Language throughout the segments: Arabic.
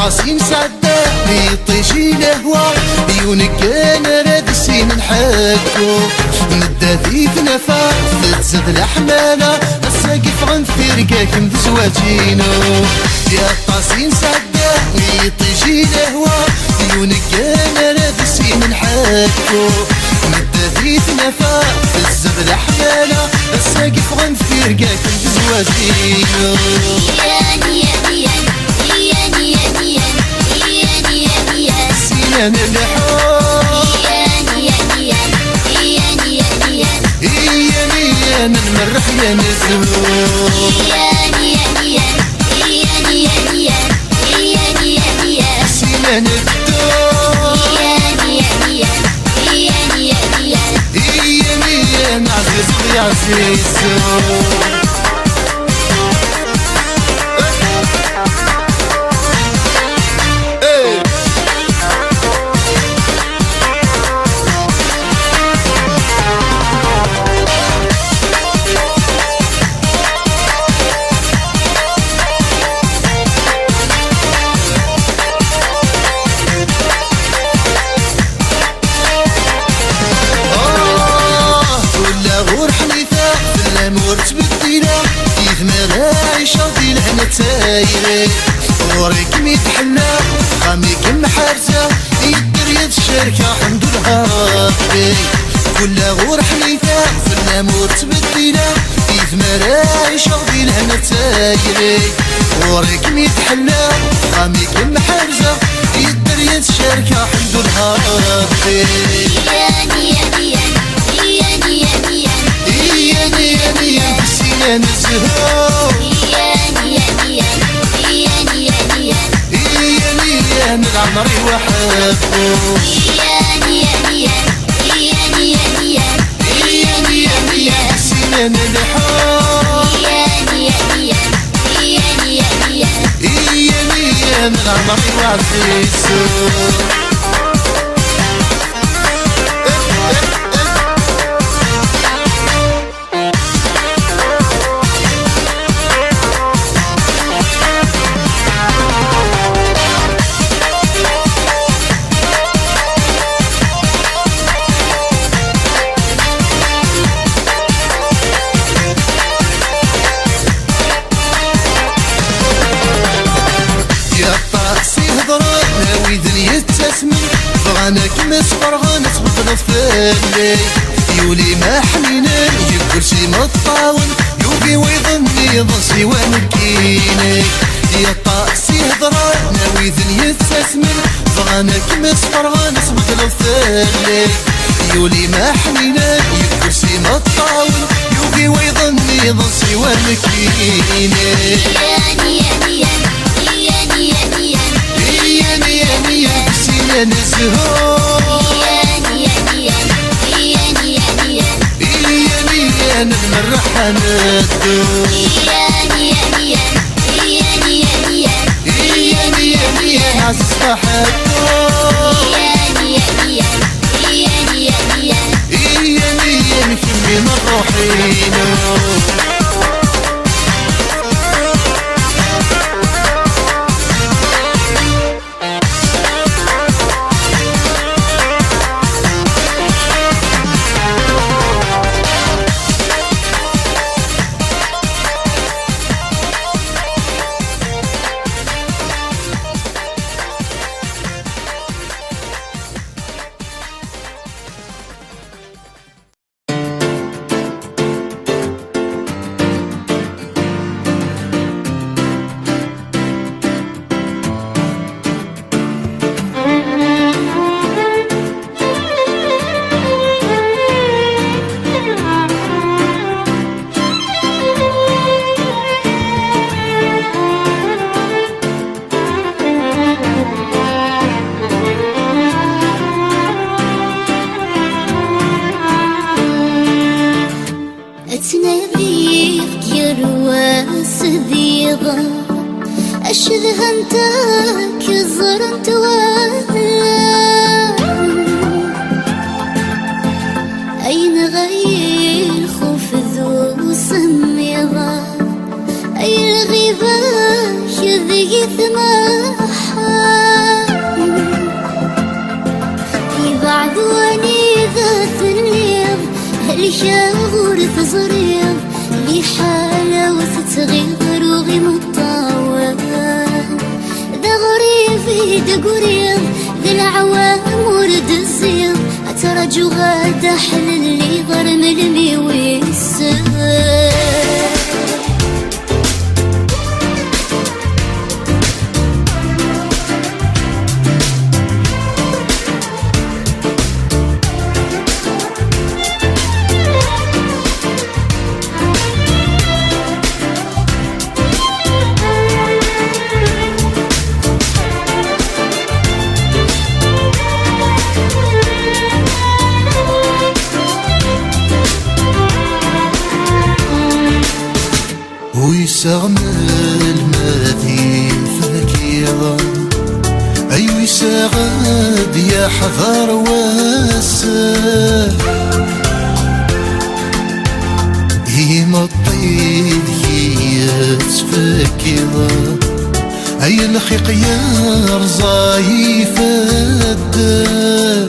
طاسين سعدة بيطيشي الهوا يونك انا رادسي من حكو ندافي في نفاس تزد الحمالة الساقف غنفرقاك مزواجينو يا طاسين سعدة بيطيشي الهوا يونك انا رادسي من حكو ندافي في نفاس تزد الحمالة الساقف غنفرقاك مزواجينو سنان الحب يا نمرح يا نزهور سنان الدور يا عزيز يا عزيز تبدينا كيف ما رايشة في لهنا تايري وريك ميتحنى خاميك محارزة يدر يد الشركة حمد الهابي كل غور حنيفة في الامور تبدينا كيف ما رايشة في لهنا تايري وريك ميتحنى خاميك محارزة يدر يد الشركة حمد الهابي سنان الزهور العمر وحبه سنان الحب العمر وعزيزه فغانك مسفر غنتبطل فالي يولي ما حنينا يقول شي مطاون يوبي ويظني ضنسي ونكيني يا طاسي هضرا ناوي ذني يتسمن فغانك مسفر غنتبطل فالي يولي ما حنينا يقول شي مطاون يوبي ويظني ضنسي ونكيني سنان الزهور نمرح ندور عزيز صحتو في من الروحينو أشذها انتك زرنت أين غير خوف ذو سميضة أي الغيبة يذي ثماحة ذكاور تزريض لي حالة وتتغير وغي مطاوة ذا غريب ذا قريب ذي العوام ورد الزيض أترجو غادا حل اللي غرم الميويسر ويسغمل الماذي فكيرا أي ويسغد يا حذر واسر هيما الطيب يتفكيرا أي الخيق يرزاي فدر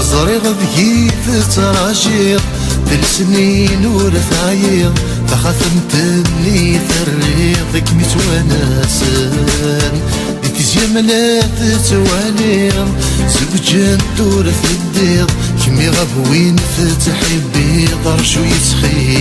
أزريغ ذي فتراجير بالسنين ورثاير فخاثمتني ثريضك متوناسن ديك جملات توانير زوجان تورث الدير كمي غاب وين فتحبي ضرشو يتخيل